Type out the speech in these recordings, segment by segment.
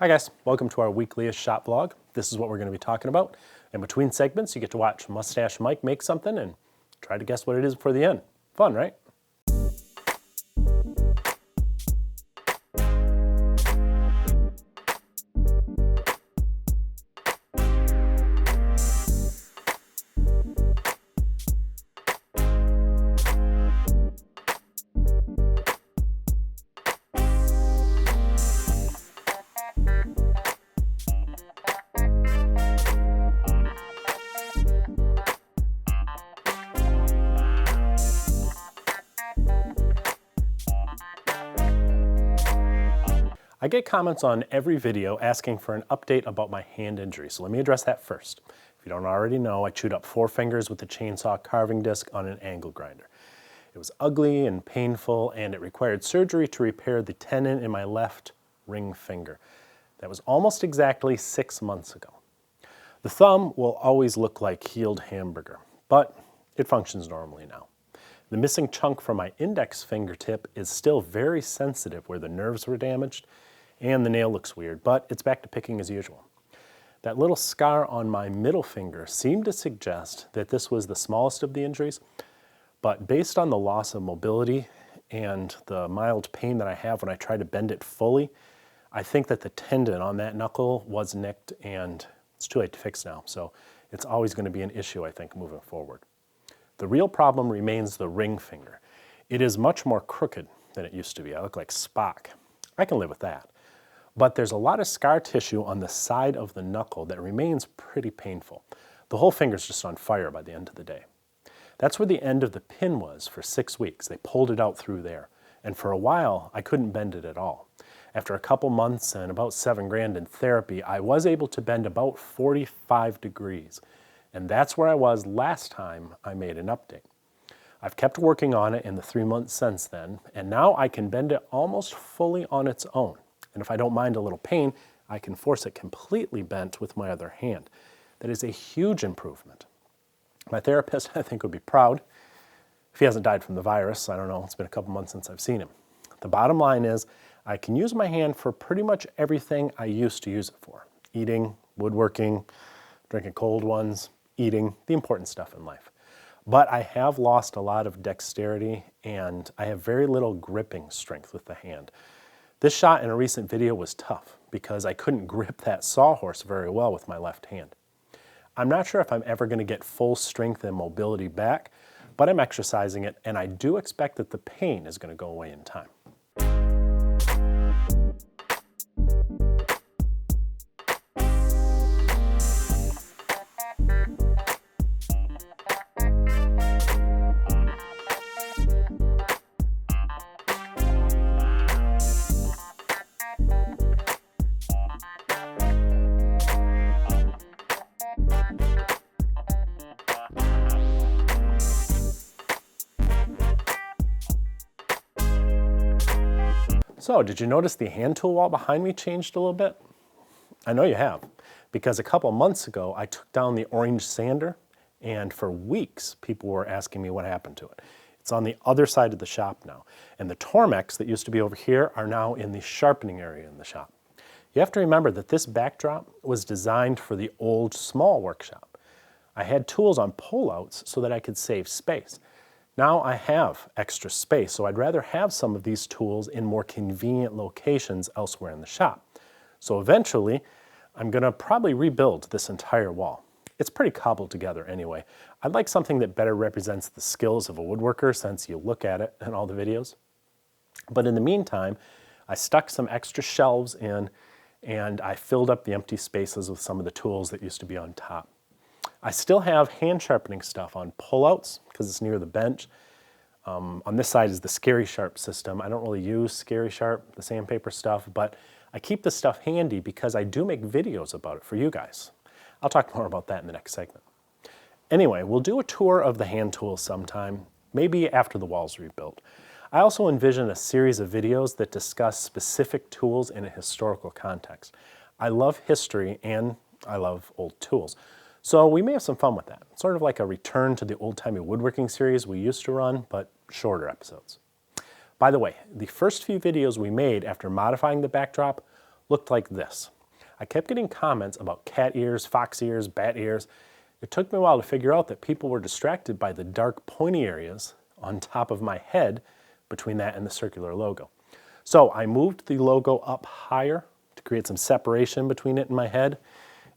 Hi guys, welcome to our weekly shop vlog. This is what we're going to be talking about. In between segments, you get to watch Mustache Mike make something and try to guess what it is before the end. Fun, right? I get comments on every video asking for an update about my hand injury, so let me address that first. If you don't already know, I chewed up 4 fingers with a chainsaw carving disc on an angle grinder. It was ugly and painful, and it required surgery to repair the tendon in my left ring finger. That was almost exactly 6 months ago. The thumb will always look like healed hamburger, but it functions normally now. The missing chunk from my index fingertip is still very sensitive where the nerves were damaged, and the nail looks weird, but it's back to picking as usual. That little scar on my middle finger seemed to suggest that this was the smallest of the injuries, but based on the loss of mobility and the mild pain that I have when I try to bend it fully, I think that the tendon on that knuckle was nicked and it's too late to fix now, so it's always going to be an issue, I think, moving forward. The real problem remains the ring finger. It is much more crooked than it used to be. I look like Spock. I can live with that. But there's a lot of scar tissue on the side of the knuckle that remains pretty painful. The whole finger's just on fire by the end of the day. That's where the end of the pin was for 6 weeks. They pulled it out through there. And for a while, I couldn't bend it at all. After a couple months and about $7,000 in therapy, I was able to bend about 45 degrees. And that's where I was last time I made an update. I've kept working on it in the 3 months since then, and now I can bend it almost fully on its own. And if I don't mind a little pain, I can force it completely bent with my other hand. That is a huge improvement. My therapist, I think, would be proud. If he hasn't died from the virus, I don't know, it's been a couple months since I've seen him. The bottom line is, I can use my hand for pretty much everything I used to use it for. Eating, woodworking, drinking cold ones, eating, the important stuff in life. But I have lost a lot of dexterity and I have very little gripping strength with the hand. This shot in a recent video was tough because I couldn't grip that sawhorse very well with my left hand. I'm not sure if I'm ever going to get full strength and mobility back, but I'm exercising it and I do expect that the pain is going to go away in time. So, did you notice the hand tool wall behind me changed a little bit? I know you have, because a couple months ago I took down the orange sander and for weeks people were asking me what happened to it. It's on the other side of the shop now, and the Tormex that used to be over here are now in the sharpening area in the shop. You have to remember that this backdrop was designed for the old small workshop. I had tools on pullouts so that I could save space. Now I have extra space, so I'd rather have some of these tools in more convenient locations elsewhere in the shop. So eventually, I'm going to probably rebuild this entire wall. It's pretty cobbled together anyway. I'd like something that better represents the skills of a woodworker since you look at it in all the videos. But in the meantime, I stuck some extra shelves in and I filled up the empty spaces with some of the tools that used to be on top. I still have hand sharpening stuff on pullouts because it's near the bench. On this side is the Scary Sharp system. I don't really use Scary Sharp, the sandpaper stuff, but I keep this stuff handy because I do make videos about it for you guys. I'll talk more about that in the next segment. Anyway, we'll do a tour of the hand tools sometime, maybe after the wall's rebuilt. I also envision a series of videos that discuss specific tools in a historical context. I love history and I love old tools. So we may have some fun with that. Sort of like a return to the old-timey woodworking series we used to run, but shorter episodes. By the way, the first few videos we made after modifying the backdrop looked like this. I kept getting comments about cat ears, fox ears, bat ears. It took me a while to figure out that people were distracted by the dark pointy areas on top of my head between that and the circular logo. So I moved the logo up higher to create some separation between it and my head,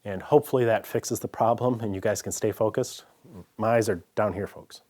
and hopefully that fixes the problem and you guys can stay focused. My eyes are down here, folks.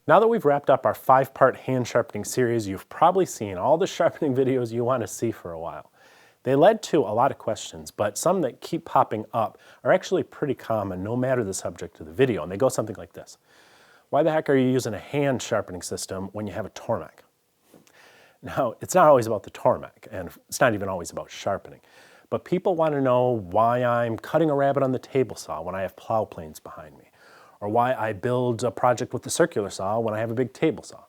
Now that we've wrapped up our 5-part hand sharpening series, you've probably seen all the sharpening videos you want to see for a while. They led to a lot of questions, but some that keep popping up are actually pretty common no matter the subject of the video, and they go something like this. Why the heck are you using a hand sharpening system when you have a Tormek? Now, it's not always about the Tormek, and it's not even always about sharpening, but people want to know why I'm cutting a rabbet on the table saw when I have plow planes behind me, or why I build a project with the circular saw when I have a big table saw,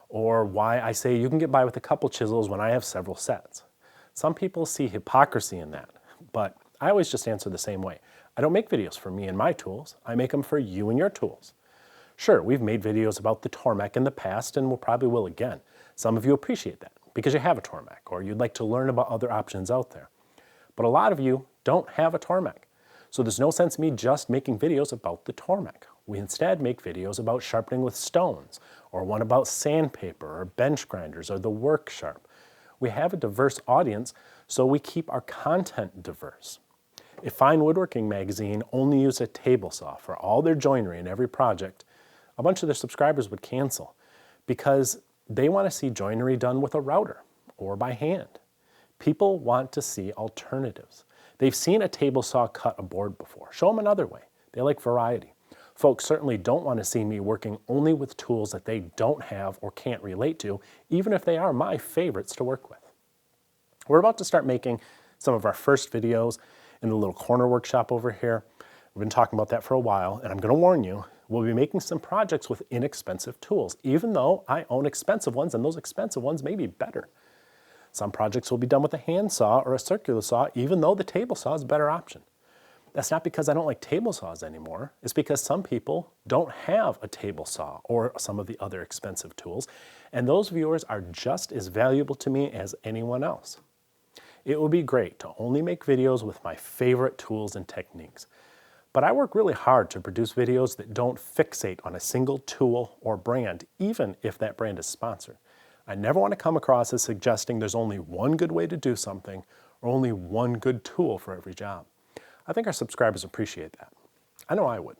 or why I say you can get by with a couple chisels when I have several sets. Some people see hypocrisy in that, but I always just answer the same way. I don't make videos for me and my tools, I make them for you and your tools. Sure, we've made videos about the Tormek in the past and we'll probably will again. Some of you appreciate that because you have a Tormek or you'd like to learn about other options out there. But a lot of you don't have a Tormek. So there's no sense me just making videos about the Tormek. We instead make videos about sharpening with stones, or one about sandpaper, or bench grinders, or the work sharp. We have a diverse audience, so we keep our content diverse. If Fine Woodworking magazine only used a table saw for all their joinery in every project, a bunch of their subscribers would cancel because they want to see joinery done with a router or by hand. People want to see alternatives. They've seen a table saw cut a board before. Show them another way. They like variety. Folks certainly don't want to see me working only with tools that they don't have or can't relate to, even if they are my favorites to work with. We're about to start making some of our first videos in the little corner workshop over here. We've been talking about that for a while, and I'm going to warn you, we'll be making some projects with inexpensive tools, even though I own expensive ones, and those expensive ones may be better. Some projects will be done with a hand saw or a circular saw, even though the table saw is a better option. That's not because I don't like table saws anymore. It's because some people don't have a table saw or some of the other expensive tools, and those viewers are just as valuable to me as anyone else. It would be great to only make videos with my favorite tools and techniques, but I work really hard to produce videos that don't fixate on a single tool or brand, even if that brand is sponsored. I never want to come across as suggesting there's only one good way to do something or only one good tool for every job. I think our subscribers appreciate that. I know I would.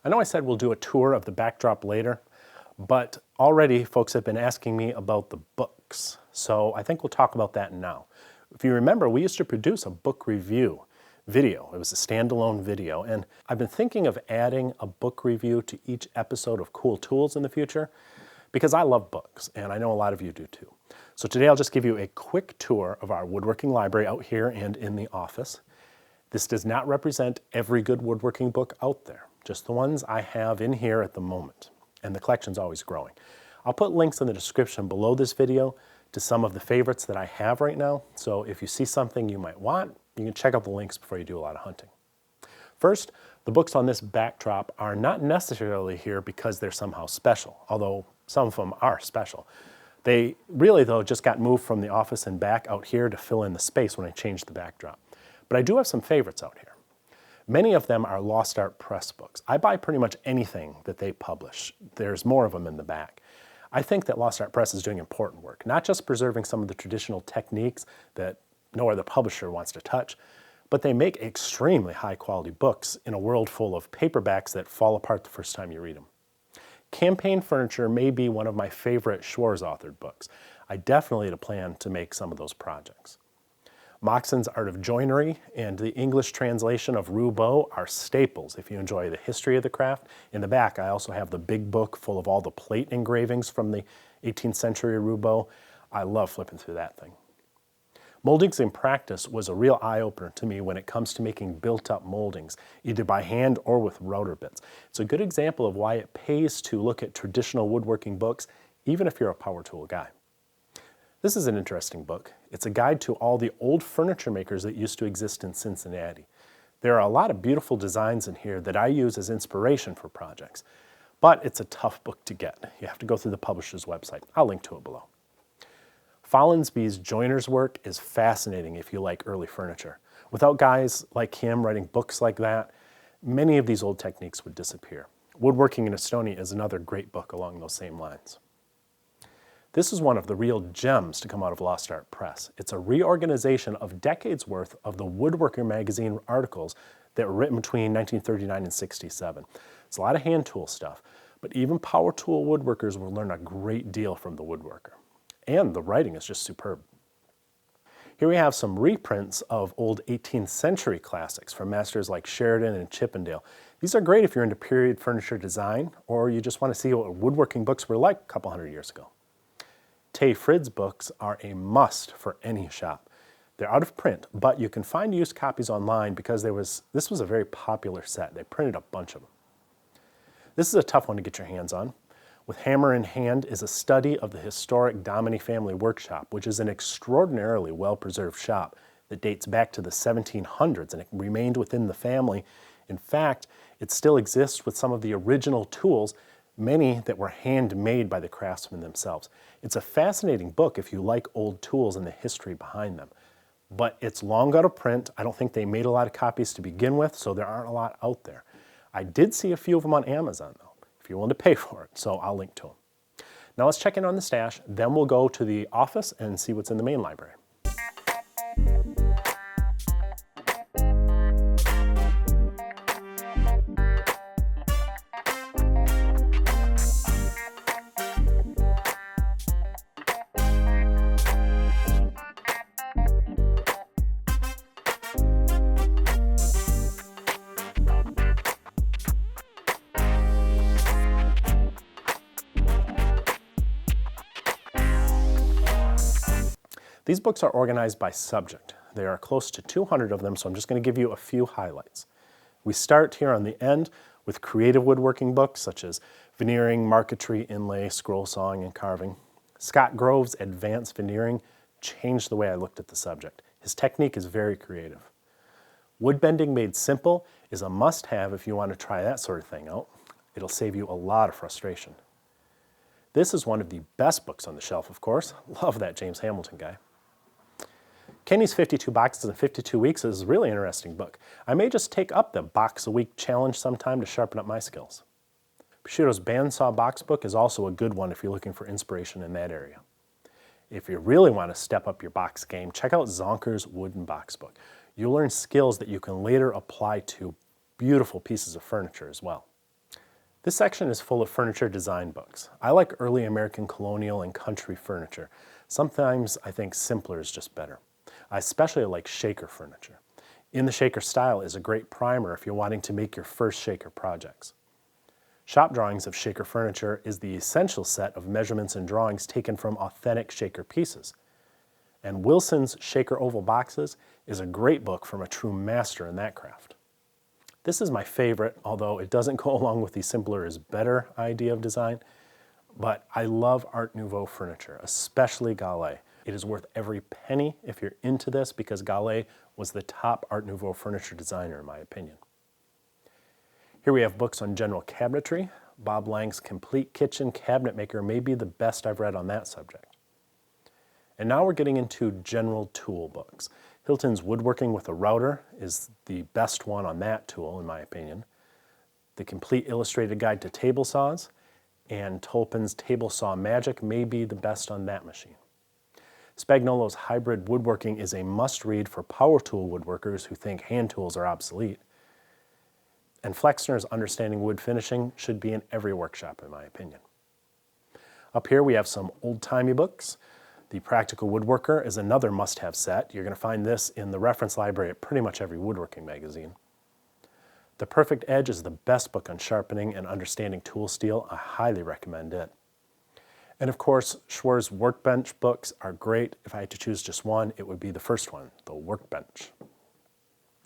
I know I said we'll do a tour of the backdrop later, but already folks have been asking me about the books, so I think we'll talk about that now. If you remember, we used to produce a book review video. It was a standalone video, and I've been thinking of adding a book review to each episode of Cool Tools in the future because I love books, and I know a lot of you do too. So today I'll just give you a quick tour of our woodworking library out here and in the office. This does not represent every good woodworking book out there, just the ones I have in here at the moment, and the collection's always growing. I'll put links in the description below this video to some of the favorites that I have right now, so if you see something you might want, you can check out the links before you do a lot of hunting. First, the books on this backdrop are not necessarily here because they're somehow special, although some of them are special. They really, though, just got moved from the office and back out here to fill in the space when I changed the backdrop. But I do have some favorites out here. Many of them are Lost Art Press books. I buy pretty much anything that they publish. There's more of them in the back. I think that Lost Art Press is doing important work, not just preserving some of the traditional techniques that no other publisher wants to touch, but they make extremely high quality books in a world full of paperbacks that fall apart the first time you read them. Campaign Furniture may be one of my favorite Schwarz authored books. I definitely had a plan to make some of those projects. Moxon's Art of Joinery and the English translation of Roubaud are staples if you enjoy the history of the craft. In the back, I also have the big book full of all the plate engravings from the 18th century Roubaud. I love flipping through that thing. Moldings in Practice was a real eye-opener to me when it comes to making built-up moldings, either by hand or with router bits. It's a good example of why it pays to look at traditional woodworking books, even if you're a power tool guy. This is an interesting book. It's a guide to all the old furniture makers that used to exist in Cincinnati. There are a lot of beautiful designs in here that I use as inspiration for projects, but it's a tough book to get. You have to go through the publisher's website. I'll link to it below. Follansbee's Joiner's work is fascinating if you like early furniture. Without guys like him writing books like that, many of these old techniques would disappear. Woodworking in Estonia is another great book along those same lines. This is one of the real gems to come out of Lost Art Press. It's a reorganization of decades worth of the Woodworker magazine articles that were written between 1939 and 67. It's a lot of hand tool stuff, but even power tool woodworkers will learn a great deal from the woodworker. And the writing is just superb. Here we have some reprints of old 18th century classics from masters like Sheridan and Chippendale. These are great if you're into period furniture design or you just want to see what woodworking books were like a couple hundred years ago. Tay Frid's books are a must for any shop. They're out of print, but you can find used copies online because this was a very popular set. They printed a bunch of them. This is a tough one to get your hands on. With Hammer in Hand is a study of the historic Dominy family workshop, which is an extraordinarily well-preserved shop that dates back to the 1700s, and it remained within the family. In fact, it still exists with some of the original tools, many that were handmade by the craftsmen themselves. It's a fascinating book if you like old tools and the history behind them. But it's long out of print. I don't think they made a lot of copies to begin with, so there aren't a lot out there. I did see a few of them on Amazon, though, if you're willing to pay for it, so I'll link to them. Now let's check in on the stash, then we'll go to the office and see what's in the main library. These books are organized by subject. There are close to 200 of them, so I'm just going to give you a few highlights. We start here on the end with creative woodworking books such as veneering, marquetry, inlay, scroll sawing, and carving. Scott Grove's Advanced Veneering changed the way I looked at the subject. His technique is very creative. Woodbending Made Simple is a must-have if you want to try that sort of thing out. It'll save you a lot of frustration. This is one of the best books on the shelf, of course. Love that James Hamilton guy. Kenny's 52 Boxes in 52 Weeks is a really interesting book. I may just take up the box a week challenge sometime to sharpen up my skills. Bushido's Bandsaw Box Book is also a good one if you're looking for inspiration in that area. If you really want to step up your box game, check out Zonker's Wooden Box Book. You'll learn skills that you can later apply to beautiful pieces of furniture as well. This section is full of furniture design books. I like early American colonial and country furniture. Sometimes I think simpler is just better. I especially like shaker furniture. In the Shaker Style is a great primer if you're wanting to make your first shaker projects. Shop Drawings of Shaker Furniture is the essential set of measurements and drawings taken from authentic shaker pieces. And Wilson's Shaker Oval Boxes is a great book from a true master in that craft. This is my favorite, although it doesn't go along with the simpler is better idea of design, but I love Art Nouveau furniture, especially Gallet. It is worth every penny if you're into this because Gallet was the top Art Nouveau furniture designer in my opinion. Here we have books on general cabinetry. Bob Lang's Complete Kitchen Cabinet Maker may be the best I've read on that subject. And now we're getting into general tool books. Hilton's Woodworking with a Router is the best one on that tool in my opinion. The Complete Illustrated Guide to Table Saws and Tolpin's Table Saw Magic may be the best on that machine. Spagnolo's Hybrid Woodworking is a must-read for power tool woodworkers who think hand tools are obsolete. And Flexner's Understanding Wood Finishing should be in every workshop, in my opinion. Up here we have some old-timey books. The Practical Woodworker is another must-have set. You're going to find this in the reference library at pretty much every woodworking magazine. The Perfect Edge is the best book on sharpening and understanding tool steel. I highly recommend it. And of course, Schwer's Workbench books are great. If I had to choose just one, it would be the first one, The Workbench.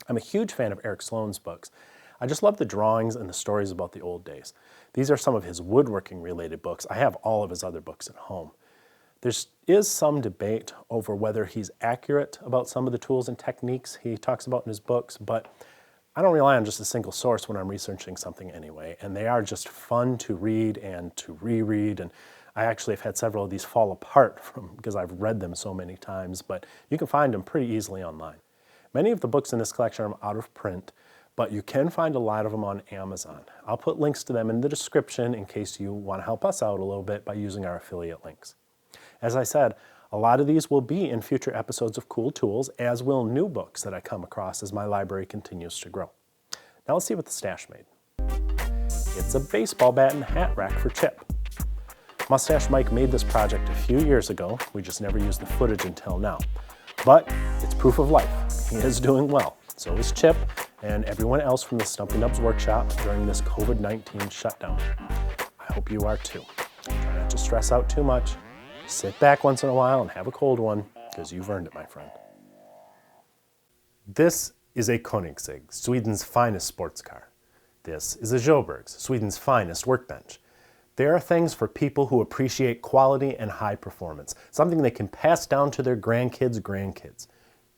I'm a huge fan of Eric Sloane's books. I just love the drawings and the stories about the old days. These are some of his woodworking related books. I have all of his other books at home. There is some debate over whether he's accurate about some of the tools and techniques he talks about in his books, but I don't rely on just a single source when I'm researching something anyway, and they are just fun to read and to reread, and I actually have had several of these fall apart because I've read them so many times, but you can find them pretty easily online. Many of the books in this collection are out of print, but you can find a lot of them on Amazon. I'll put links to them in the description in case you want to help us out a little bit by using our affiliate links. As I said, a lot of these will be in future episodes of Cool Tools, as will new books that I come across as my library continues to grow. Now let's see what the stash made. It's a baseball bat and hat rack for Chip. Mustache Mike made this project a few years ago. We just never used the footage until now. But it's proof of life. He is doing well. So is Chip and everyone else from the Stumpy Nubs workshop during this COVID-19 shutdown. I hope you are too. Try not to stress out too much. Sit back once in a while and have a cold one, because you've earned it, my friend. This is a Koenigsegg, Sweden's finest sports car. This is a Sjöbergs, Sweden's finest workbench. There are things for people who appreciate quality and high performance, something they can pass down to their grandkids.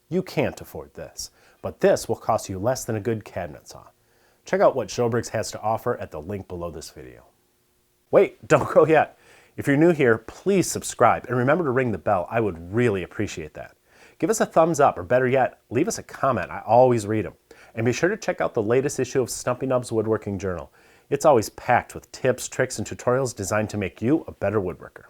You can't afford this, but this will cost you less than a good cabinet saw. Check out what Sjöbergs has to offer at the link below this video. Wait, don't go yet. If you're new here, please subscribe and remember to ring the bell. I would really appreciate that. Give us a thumbs up, or better yet, leave us a comment. I always read them. And be sure to check out the latest issue of Stumpy Nubs Woodworking Journal. It's always packed with tips, tricks, and tutorials designed to make you a better woodworker.